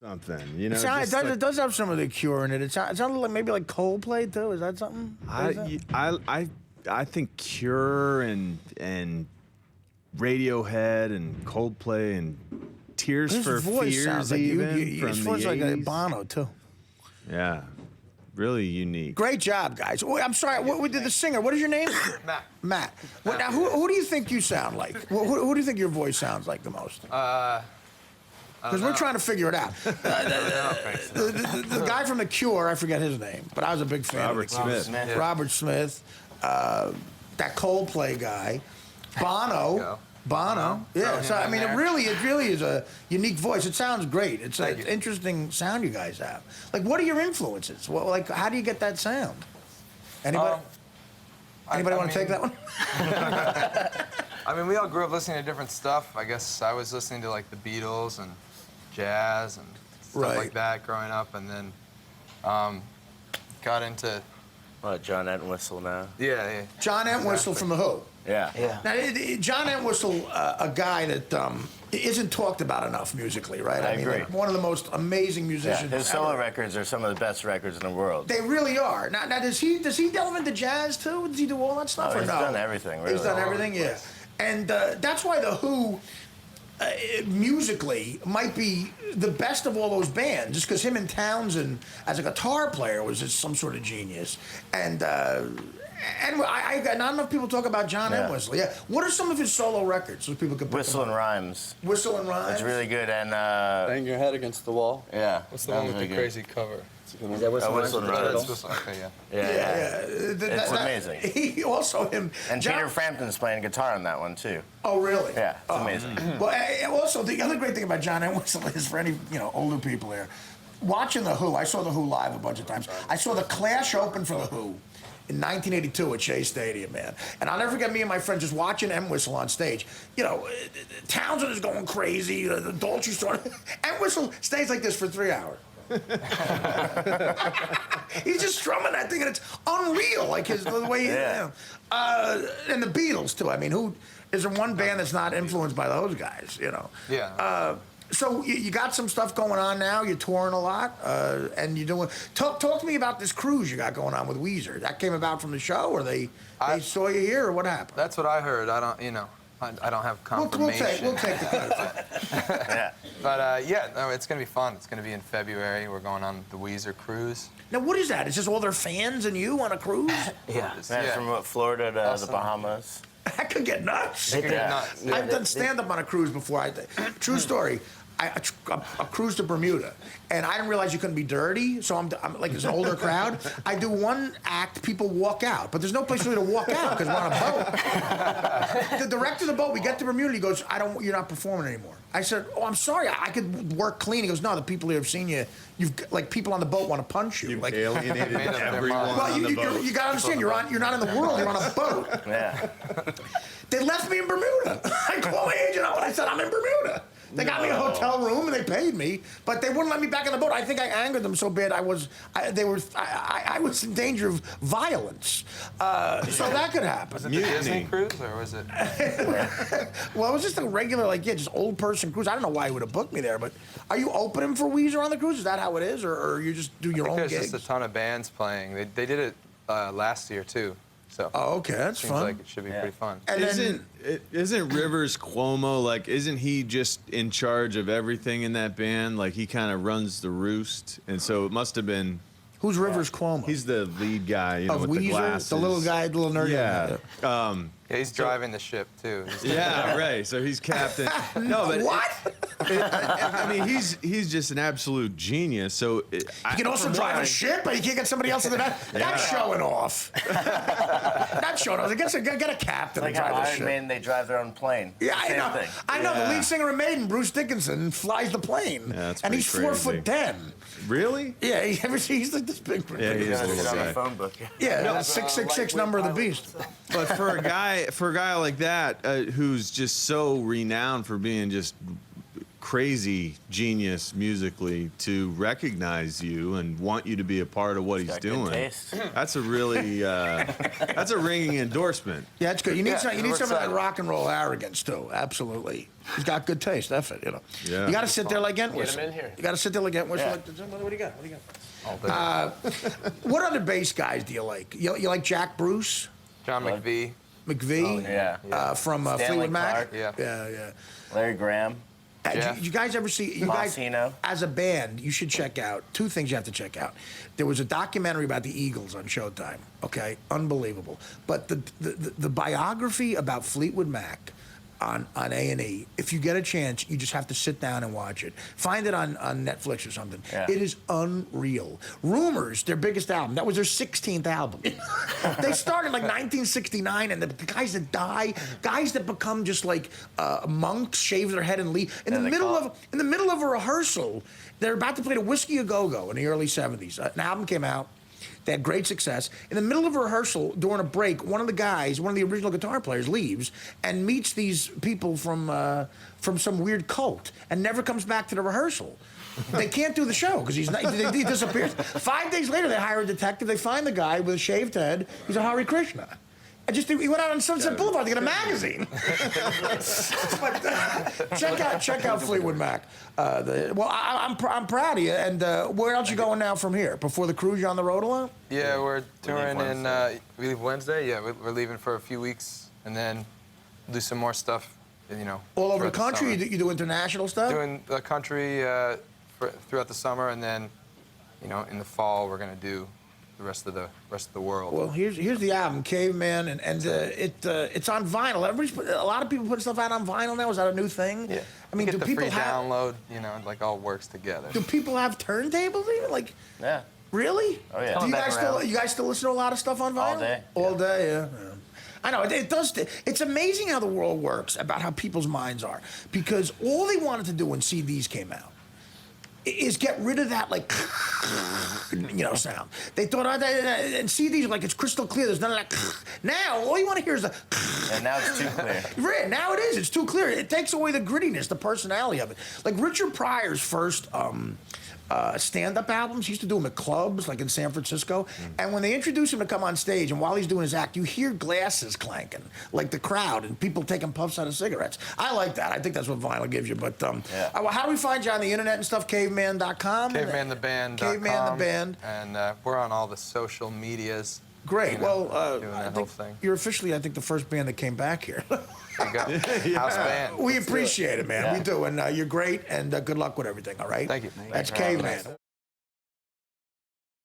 something, you know. It does have some of the Cure in it. It sounds like maybe like Coldplay too. Is that something? I think Cure and Radiohead and Coldplay and Tears for Fears like even his from voice the like 80s. Bono too. Yeah, really unique. Great job, guys. Oh, I'm sorry. What did the singer? What is your name? Matt. Matt. Now, who do you think you sound like? Who do you think your voice sounds like the most? Because we're trying to figure it out. The guy from The Cure, I forget his name, but I was a big fan. Robert Smith. Yeah. Robert Smith. That Coldplay guy. Bono. Yeah. So I mean, it really is a unique voice. It sounds great. It's an interesting sound you guys have. Like, what are your influences? Well, like, how do you get that sound? Anybody? Anybody want to take that one? I mean, we all grew up listening to different stuff. I guess I was listening to like the Beatles and jazz and stuff like that growing up, and then got into John Entwistle now. yeah. John Entwistle from The Who. Yeah. Now, John Entwistle, a guy that isn't talked about enough musically, right? I agree. One of the most amazing musicians. His solo ever. records are some of the best records in the world. They really are. Now does he delve into jazz too? Does he do all that stuff or He's no? done everything, really. He's done everything, yeah. And that's why The Who, musically, might be the best of all those bands, just because him and Townsend, as a guitar player, was just some sort of genius. And not enough people talk about John Entwistle. Yeah. What are some of his solo records so people can put Whistle and Rhymes. Whistle and Rhymes? It's really good, and Bang your head against the wall. yeah. What's the one with the crazy cover? Is that Whistle and Rhymes. Okay, yeah. Yeah. It's amazing. He also And Peter Frampton's playing guitar on that one too. Oh, really? Yeah, it's amazing. Well, also the other great thing about John Entwistle is, for any older people here, watching The Who. I saw The Who live a bunch of times. I saw the Clash open for The Who in 1982 at Shea Stadium, man. And I'll never forget me and my friend just watching Entwistle on stage. Townsend is going crazy. The Dolce sort of. Entwistle stays like this for 3 hours. He's just strumming that thing, and it's unreal. Like the way he. And the Beatles too. I mean, who is there one band that's not influenced by those guys? Yeah. So you got some stuff going on now. You're touring a lot, and you're doing. Talk to me about this cruise you got going on with Weezer. That came about from the show, or they saw you here, or what happened? That's what I heard. I don't have confirmation. We'll take the credit. Yeah. But no, it's gonna be fun. It's gonna be in February. We're going on the Weezer cruise. Now, what is that? Is just all their fans and you on a cruise? Yeah. From Florida to the Bahamas. That could get nuts. It could get nuts. Yeah. I've done stand-up on a cruise before. True story. I cruised to Bermuda, and I didn't realize you couldn't be dirty. So I'm like, it's an older crowd. I do one act, people walk out, but there's no place for me to walk out because we're on a boat. The director of the boat, we get to Bermuda, he goes, "You're not performing anymore." I said, "Oh, I'm sorry, I could work clean." He goes, "No, the people here have seen you. Like people on the boat want to punch you. You've like alienated everyone well, on the boat. you gotta understand, you're not in the world. You're on a boat." Yeah. They left me in Bermuda. I called my agent up and I said, "I'm in Bermuda." They got me a hotel room and they paid me, but they wouldn't let me back in the boat. I think I angered them so bad I was in danger of violence. So that could happen. Was it the Disney cruise or was it? Well, it was just a regular, just old person cruise. I don't know why he would have booked me there, but are you opening for Weezer on the cruise? Is that how it is, or you just do your own gigs? There's just a ton of bands playing. They did it last year too. So okay, that's seems fun. like it should be pretty fun. And Isn't Rivers Cuomo, isn't he just in charge of everything in that band? Like, he kind of runs the roost, and so it must have been. Who's Rivers Cuomo? He's the lead guy, of with Weezer, the glasses. the little guy, the little nerd. Yeah. Guy. Yeah, he's driving the ship too. Yeah, right. So he's captain. No, but what? I mean, he's just an absolute genius. So he can also drive a ship, but he can't get somebody else in the back. That's showing off. That's showing off. Get a captain Like to drive how the Iron ship. Maiden, they drive their own plane. Yeah, I Same know. thing. I know. The Yeah. lead singer of Maiden, Bruce Dickinson, flies the plane. Yeah, that's and he's pretty crazy. 4'10". Really? Yeah, he's like this big. Yeah, he is a It's little on the guy. phone book. Yeah, 666 number of the beast. But for a guy like that, who's just so renowned for being just crazy genius musically to recognize you and want you to be a part of what he's got good doing. taste. That's a really that's a ringing endorsement. Yeah, it's good. You need Yeah, some. You we're need some of that excited. rock and roll arrogance too. Absolutely. He's got good taste. That's it. You know. Yeah. You got to sit there like Entwistle. him in here. You got to sit there like Entwistle. Yeah. Like, what do you got? What do you got? All day. What other bass guys do you like? You like Jack Bruce, John McVie. McVie, Yeah. from Stanley Fleetwood Mac? Clark. Yeah. Yeah. Larry Graham. Jeff. Did you guys ever see? You guys, Moschino. as a band, you should check out two things. You have to check out. There was a documentary about the Eagles on Showtime. Okay, unbelievable. But the biography about Fleetwood Mac on A&E. If you get a chance, you just have to sit down and watch it. Find it on Netflix or something. Yeah. It is unreal. Rumors, their biggest album. That was their 16th album. They started like 1969, and the guys that die, guys that become just like monks, shave their head and leave. In the middle of a rehearsal, they're about to play the Whiskey A Go Go in the early 70s. An album came out. They had great success. In the middle of a rehearsal, during a break, one of the guys, one of the original guitar players, leaves and meets these people from some weird cult and never comes back to the rehearsal. They can't do the show because he disappears. 5 days later, they hire a detective. They find the guy with a shaved head. He's a Hare Krishna. He went out on Sunset Boulevard to get a magazine. But, check out Fleetwood Mac. I'm proud of you. And where else you going now from here? Before the cruise, you on the road a lot? Yeah, we're touring Wednesday. we leave Wednesday. Yeah, we're leaving for a few weeks, and then do some more stuff. You know, All over the throughout country. summer. You do international stuff. Doing the country throughout the summer, and then, you know, in the fall we're gonna do the rest of the world. Well, here's the album, Caveman, and it's on vinyl. A lot of people put stuff out on vinyl now. Is that a new thing? Yeah. I mean, Get do the people free have download? You know, it, like all works together. do people have turntables even? Like, Yeah. really? Oh, yeah. Do Coming back around. you guys still listen to a lot of stuff on vinyl? All day. All day, yeah. I know it does. It's amazing how the world works about how people's minds are, because all they wanted to do when CDs came out is get rid of that, like, sound. They thought, and CDs, like, it's crystal clear. There's none of that. Now, all you want to hear is the. And now it's too clear. Right, now it is. It's too clear. It takes away the grittiness, the personality of it. Like Richard Pryor's first stand-up albums, he used to do them at clubs, like in San Francisco. And when they introduce him to come on stage, and while he's doing his act, you hear glasses clanking, like the crowd, and people taking puffs out of cigarettes. I like that. I think that's what vinyl gives you. But how do we find you on the internet and stuff? Caveman.com? CavemanTheBand.com. Caveman the Band. And we're on all the social medias. Great. You know, Well, doing I that think whole thing. you're officially, I think, the first band that came back here. There you go. House band. We appreciate it, man. Yeah. We do. And you're great, and good luck with everything, all right? Thank you. That's Thanks for having Caveman. us.